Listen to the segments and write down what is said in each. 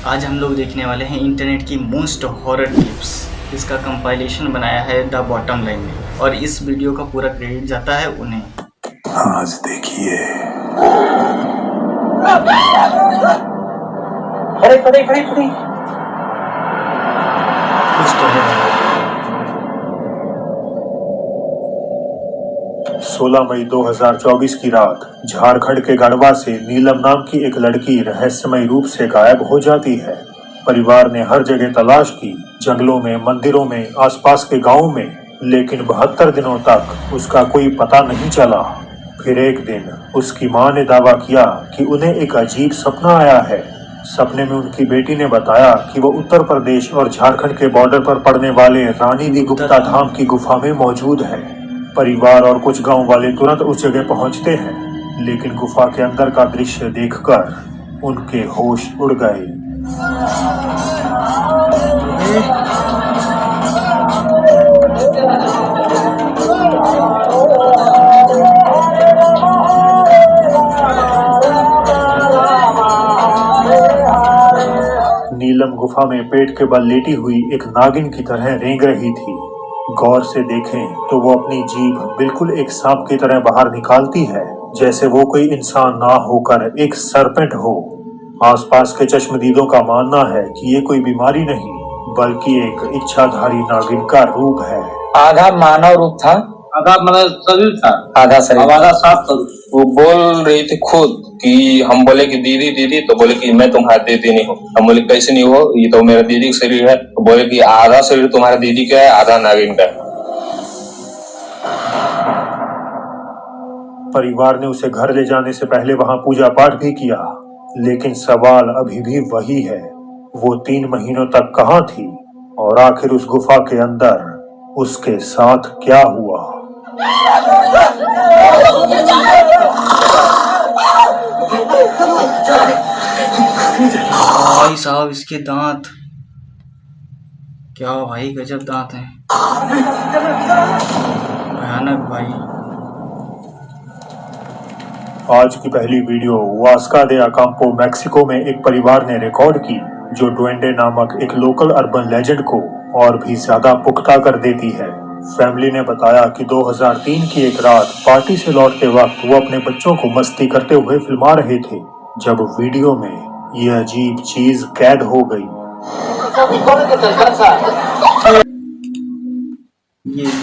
आज हम लोग देखने वाले हैं इंटरनेट की मोस्ट हॉरर क्लिप्स। इसका कंपाइलेशन बनाया है द बॉटम लाइन ने और इस वीडियो का पूरा क्रेडिट जाता है उन्हें। आज देखिए। अरे खड़ी खड़ी खड़ी कुछ तो है। 16 मई 2024 की रात झारखंड के गढ़वा से नीलम नाम की एक लड़की रहस्यमय रूप से गायब हो जाती है। परिवार ने हर जगह तलाश की, जंगलों में, मंदिरों में, आसपास के गांवों में, लेकिन 72 दिनों तक उसका कोई पता नहीं चला। फिर एक दिन उसकी मां ने दावा किया कि उन्हें एक अजीब सपना आया है। सपने में उनकी बेटी ने बताया कि वो उत्तर प्रदेश और झारखंड के बॉर्डर पर पड़ने वाले रानी दी गुप्ता धाम की गुफा में मौजूद है। परिवार और कुछ गांव वाले तुरंत उस जगह पहुंचते हैं, लेकिन गुफा के अंदर का दृश्य देखकर उनके होश उड़ गए। नीलम गुफा में पेट के बल लेटी हुई एक नागिन की तरह रेंग रही थी। गौर से देखें तो वो अपनी जीभ बिल्कुल एक सांप की तरह बाहर निकालती है, जैसे वो कोई इंसान ना होकर एक सरपेंट हो। आसपास के चश्मदीदों का मानना है कि ये कोई बीमारी नहीं, बल्कि एक इच्छाधारी नागिन का रूप है। आधा मानव रूप था, आधा मतलब शरीर था, आधा अब शरीर। आधा साफ करूँ। वो बोल रही थी खुद कि हम बोले कि दीदी दीदी, तो बोले कि मैं तुम्हारी दीदी नहीं हूँ। हम बोले कैसे नहीं हो, ये तो मेरा दीदी का शरीर है। तो बोले कि आधा शरीर तुम्हारा दीदी का है, आधा नागिन का है। परिवार ने उसे घर ले जाने से पहले वहां पूजा पाठ भी किया, लेकिन सवाल अभी भी वही है, वो 3 महीनों तक कहाँ थी और आखिर उस गुफा के अंदर उसके साथ क्या हुआ। भाई साहब इसके दांत, क्या भाई गजब दांत हैं, भयानक भाई। आज की पहली वीडियो वास्का दे अकाम्पो मैक्सिको में एक परिवार ने रिकॉर्ड की, जो डुएंडे नामक एक लोकल अर्बन लेजेंड को और भी ज्यादा पुख्ता कर देती है। फैमिली ने बताया कि 2003 की एक रात पार्टी से लौटते वक्त वो अपने बच्चों को मस्ती करते हुए फिल्मा रहे थे, जब वीडियो में ये अजीब चीज कैद हो गई।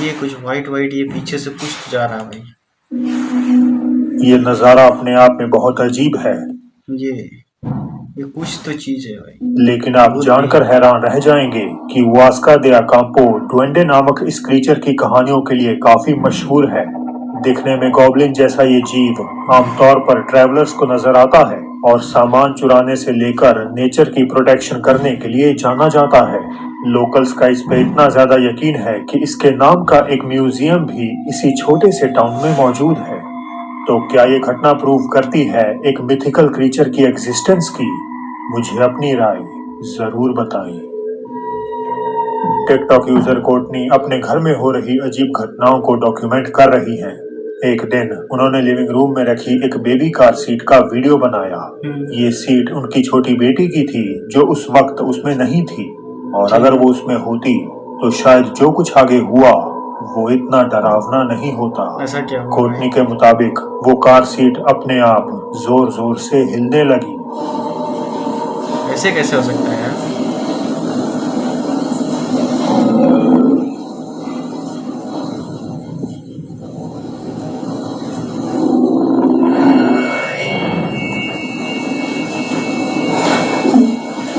ये कुछ वाइट ये पीछे से कुछ जा रहा है भाई। ये नजारा अपने आप में बहुत अजीब है। ये कुछ तो चीज है भाई। लेकिन आप जानकर हैरान रह जाएंगे कि वास्का दे अकाम्पो डुएंडे नामक इस क्रीचर की कहानियों के लिए काफी मशहूर है। दिखने में गॉब्लिन जैसा ये जीव आमतौर पर ट्रैवलर्स को नजर आता है और सामान चुराने से लेकर नेचर की प्रोटेक्शन करने के लिए जाना जाता है। लोकल्स का इस पे इतना ज्यादा यकीन है कि इसके नाम का एक म्यूजियम भी इसी छोटे से टाउन में मौजूद है। तो क्या ये घटना प्रूव करती है एक मिथिकल क्रीचर की एग्जिस्टेंस की? मुझे अपनी राय जरूर बताएं। टिकटॉक यूजर कोर्टनी अपने घर में हो रही अजीब घटनाओं को डॉक्यूमेंट कर रही हैं। एक दिन उन्होंने लिविंग रूम में रखी एक बेबी कार सीट का वीडियो बनाया। ये सीट उनकी छोटी बेटी की थी, जो उस वक्त उसमें नहीं थी, और अगर वो उसमें होती तो शायद जो कुछ आगे हुआ वो इतना डरावना नहीं होता। ऐसा क्या हुआ? कोर्टनी के मुताबिक वो कार सीट अपने आप जोर जोर से हिलने लगी। ऐसे कैसे हो सकता है यार?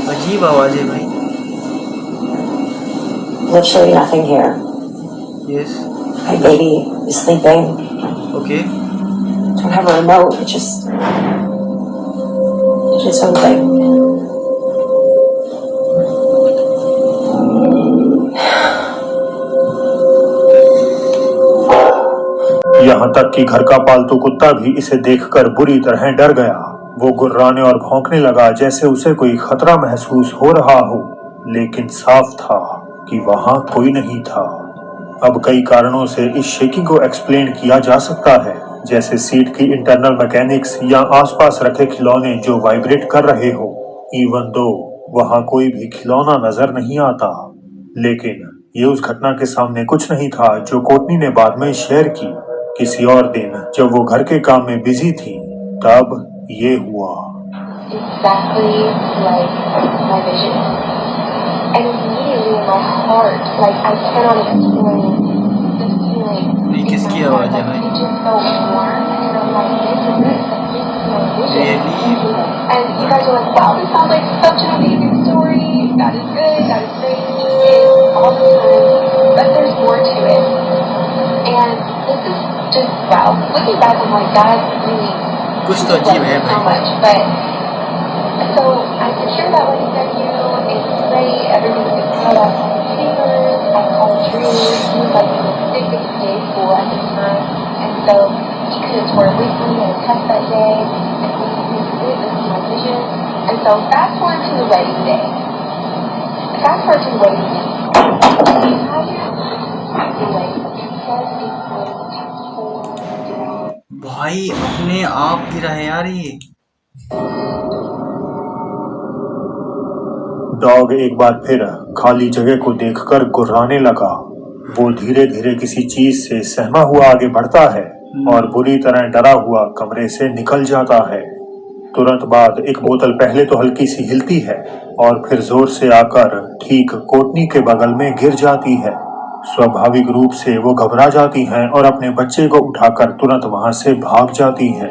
अजीब आवाज है भाई। Literally nothing here. Yes. My baby is sleeping. Okay. Don't have a remote. It just did its own thing. यहाँ तक कि घर का पालतू कुत्ता भी इसे देखकर बुरी तरह डर गया। वो गुर्राने और भौंकने लगा जैसे उसे कोई खतरा महसूस हो रहा हो, लेकिन साफ था कि वहां कोई नहीं था। अब कई कारणों से इस शेकिंग को एक्सप्लेन किया जा सकता है, जैसे सीट की इंटरनल मैकेनिक्स या आसपास रखे खिलौने जो वाइब्रेट कर रहे हो। इवन दो वहां कोई भी खिलौना नजर नहीं आता। लेकिन ये उस घटना के सामने कुछ नहीं था जो कोटनी ने बाद में शेयर की। किसी और दिन जब वो घर के काम में बिजी थी, तब ये हुआ। Exactly like my vision. And immediately in my heart, like I cannot explain this feeling. ये किसकी आवाज है भाई? It just felt warm, and I'm like, this is it. This is my vision. Really? And you guys are like, wow, this sounds like such an amazing story. That is good. That is great. It's awesome. But there's more to it. And this is just wow. Looking back, I'm like, God really कुछ तो अजीब है so भाई। much, but. So I secured that wedding venue, it's great, everything's been set up on papers, I called Drew, he was like in his big day school at the time, and so he couldn't tour with me at a test that day, and so this is it, this is my vision, and so fast forward to the wedding day. Fast forward to the wedding day. Imagine the wedding says it's going to भाई अपने आप गिरा है यार ये। Dog एक बार फिर खाली जगह को देखकर गुर्राने लगा। वो धीरे धीरे किसी चीज से सहमा हुआ आगे बढ़ता है और बुरी तरह डरा हुआ कमरे से निकल जाता है। तुरंत बाद एक बोतल पहले तो हल्की सी हिलती है और फिर जोर से आकर ठीक कोटनी के बगल में गिर जाती है। स्वाभाविक रूप से वो घबरा जाती हैं और अपने बच्चे को उठाकर तुरंत वहां से भाग जाती हैं।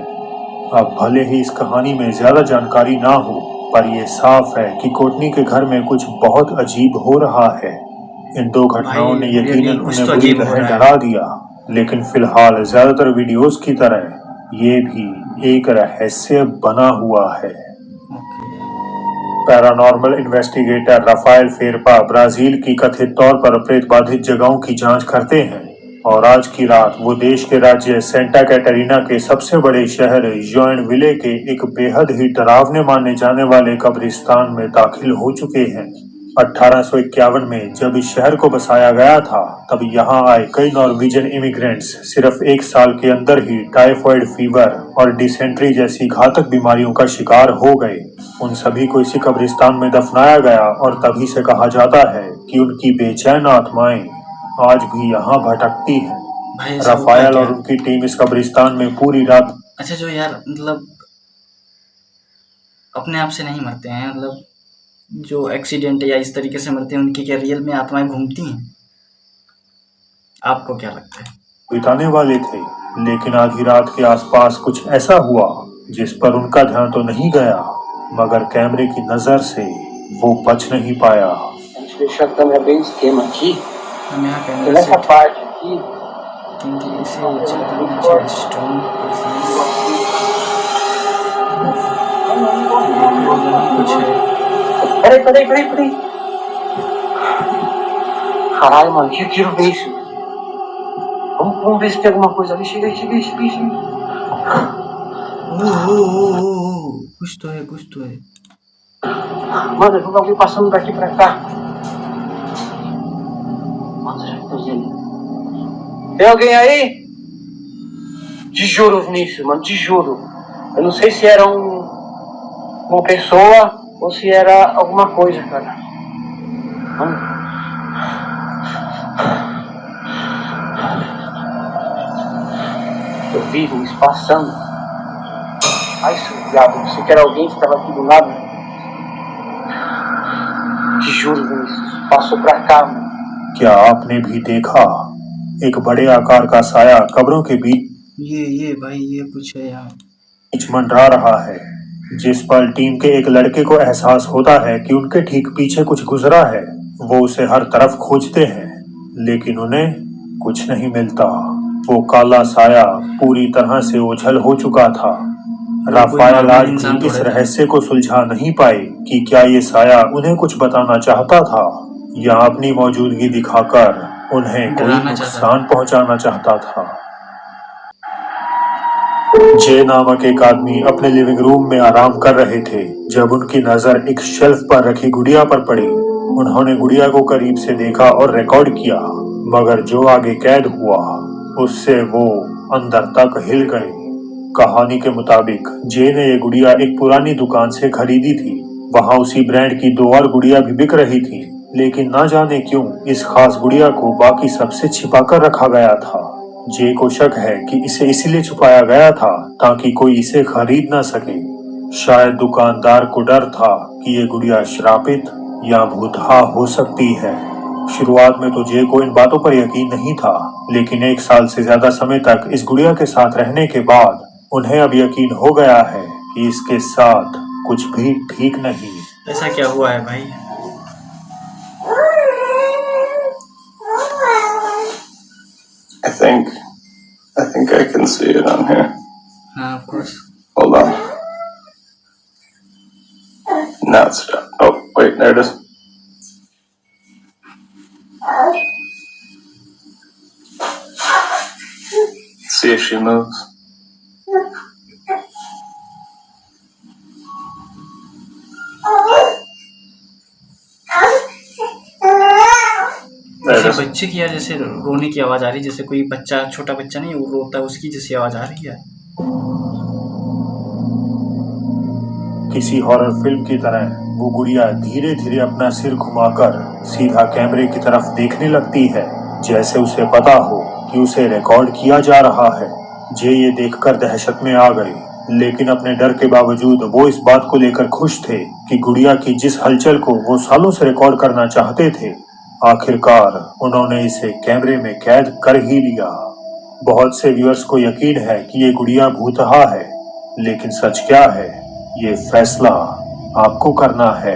अब भले ही इस कहानी में ज्यादा जानकारी ना हो, पर यह साफ है कि कोटनी के घर में कुछ बहुत अजीब हो रहा है। इन दो घटनाओं ने यकीनन उन्हें बुरी तरह डरा दिया, लेकिन फिलहाल ज्यादातर वीडियोस की तरह ये भी एक रहस्य बना हुआ है। पैरानॉर्मल इन्वेस्टिगेटर राफेल फेरपा ब्राजील की कथित तौर पर प्रेत बाधित जगहों की जांच करते हैं और आज की रात वो देश के राज्य सेंटा कैटरीना के सबसे बड़े शहर जोइनविले के एक बेहद ही डरावने माने जाने वाले कब्रिस्तान में दाखिल हो चुके हैं। 1851 में जब इस शहर को बसाया गया था, तब यहाँ आए कई नॉर्वेजियन इमिग्रेंट्स सिर्फ एक साल के अंदर ही टाइफॉइड फीवर और डिसेंट्री जैसी घातक बीमारियों का शिकार हो गए। उन सभी को इसी कब्रिस्तान में दफनाया गया और तभी से कहा जाता है कि उनकी बेचैन आत्माएं आज भी यहाँ भटकती हैं। राफेल और उनकी टीम इस कब्रिस्तान में पूरी रात। अच्छा, जो यार मतलब अपने आप से नहीं मरते हैं, मतलब जो एक्सीडेंट या इस तरीके से मरते हैं, उनकी क्या रियल में आत्माएं घूमती हैं? आपको क्या लगता है? बिताने वाले थे, लेकिन आधी रात के आसपास कुछ ऐसा हुआ जिस पर उनका ध्यान तो नहीं गया, मगर कैमरे की नजर से वो बच नहीं पाया। Deixa a câmera bem no esquema aqui. हम यहाँ Então, कैमरे nessa parte aqui, क्योंकि इसे ज़्यादा स्ट्रॉन्ग कुछ है। Peraí. Caralho, mano, que tiro é isso? Vamos ver se tem alguma coisa ali. Chega aí. कुछ तो है। Mano, eu vi alguém passando daqui pra cá. Mano, já que tá vendo. Tem alguém aí? Te juro, Vinícius, mano, te juro. Eu não sei se era uma pessoa ou se era alguma coisa, cara. Mano. Eu vi Luiz passando. Ai, seu diabo, você que era alguém que estava aqui do lado. Te juro, Vinícius, passou pra cá, mano. क्या आपने भी देखा एक बड़े आकार का साया कब्रों के बीच ये भाई ये कुछ है यहाँ। मंडरा रहा है, जिस पर टीम के एक लड़के को एहसास होता है कि उनके ठीक पीछे कुछ गुजरा है। वो उसे हर तरफ खोजते हैं, लेकिन उन्हें कुछ नहीं मिलता। वो काला साया पूरी तरह से ओझल हो चुका था। राफेल आज भी इस रहस्य को सुलझा नहीं पाए कि क्या ये साया उन्हें कुछ बताना चाहता था या अपनी मौजूदगी दिखाकर उन्हें कोई नुकसान पहुंचाना चाहता था। जे नामक एक आदमी अपने लिविंग रूम में आराम कर रहे थे जब उनकी नजर एक शेल्फ पर रखी गुड़िया पर पड़ी। उन्होंने गुड़िया को करीब से देखा और रिकॉर्ड किया, मगर जो आगे कैद हुआ उससे वो अंदर तक हिल गए। कहानी के मुताबिक जे ने ये गुड़िया एक पुरानी दुकान से खरीदी थी वहां उसी ब्रांड की 2 और गुड़िया भी बिक रही थी, लेकिन ना जाने क्यों इस खास गुड़िया को बाकी सबसे छिपाकर रखा गया था। जे को शक है कि इसे इसलिए छुपाया गया था ताकि कोई इसे खरीद ना सके। शायद दुकानदार को डर था कि ये गुड़िया श्रापित या भूतहा हो सकती है। शुरुआत में तो जे को इन बातों पर यकीन नहीं था, लेकिन 1 साल से ज्यादा समय तक इस गुड़िया के साथ रहने के बाद उन्हें अब यकीन हो गया है कि इसके साथ कुछ भी ठीक नहीं। ऐसा क्या हुआ है भाई? I think I can see it on here. हाँ, of course. Hold on. Now it's done. Oh, wait, there it is. See if she moves. There it जैसे is. बच्चे की यार जैसे रोने की आवाज आ रही है, जैसे कोई बच्चा, छोटा बच्चा नहीं वो रोता है उसकी जैसी आवाज आ रही है। किसी हॉरर फिल्म की तरह वो गुड़िया धीरे धीरे अपना सिर घुमाकर सीधा कैमरे की तरफ देखने लगती है, जैसे उसे पता हो कि उसे रिकॉर्ड किया जा रहा है। जे ये देखकर दहशत में आ गए, लेकिन अपने डर के बावजूद वो इस बात को लेकर खुश थे कि गुड़िया की जिस हलचल को वो सालों से रिकॉर्ड करना चाहते थे, आखिरकार उन्होंने इसे कैमरे में कैद कर ही लिया। बहुत से व्यूअर्स को यकीन है कि ये गुड़िया भूतहा है, लेकिन सच क्या है ये फैसला आपको करना है।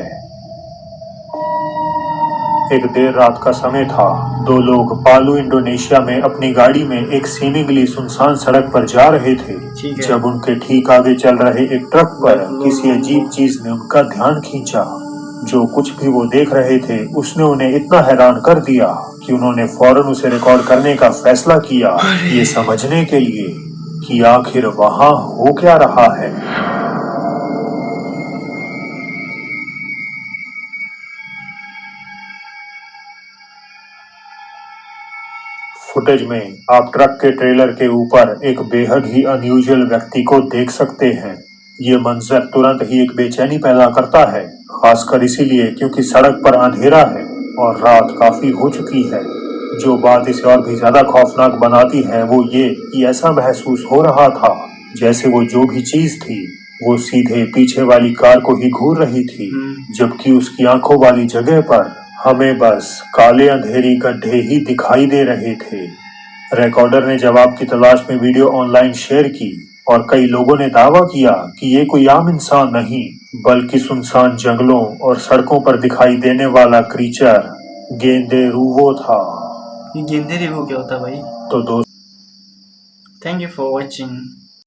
एक देर रात का समय था। 2 लोग पालू इंडोनेशिया में अपनी गाड़ी में एक सीमिंगली सुनसान सड़क पर जा रहे थे, ठीक है। जब उनके ठीक आगे चल रहे एक ट्रक पर किसी अजीब चीज ने उनका ध्यान खींचा। जो कुछ भी वो देख रहे थे उसने उन्हें इतना हैरान कर दिया कि उन्होंने फौरन उसे रिकॉर्ड करने का फैसला किया, ये समझने के लिए कि आखिर वहां हो क्या रहा है। फुटेज में आप ट्रक के ट्रेलर के ऊपर एक बेहद ही अनयूजुअल व्यक्ति को देख सकते हैं। ये मंजर तुरंत ही एक बेचैनी पैदा करता है, खासकर इसीलिए क्योंकि सड़क पर अंधेरा है और रात काफी हो चुकी है। जो बात इसे और भी ज्यादा खौफनाक बनाती है वो ये कि ऐसा महसूस हो रहा था जैसे वो जो भी चीज थी वो सीधे पीछे वाली कार को ही घूर रही थी, जबकि उसकी आंखों वाली जगह पर हमें बस काले अंधेरी गड्ढे ही दिखाई दे रहे थे। रिकॉर्डर ने जवाब की तलाश में वीडियो ऑनलाइन शेयर की और कई लोगों ने दावा किया कि ये कोई आम इंसान नहीं बल्कि सुनसान जंगलों और सड़कों पर दिखाई देने वाला क्रीचर गेंदे रूवो था। ये गेंदे रिव्यू क्या होता है भाई? तो दोस्त थैंक यू फॉर वॉचिंग।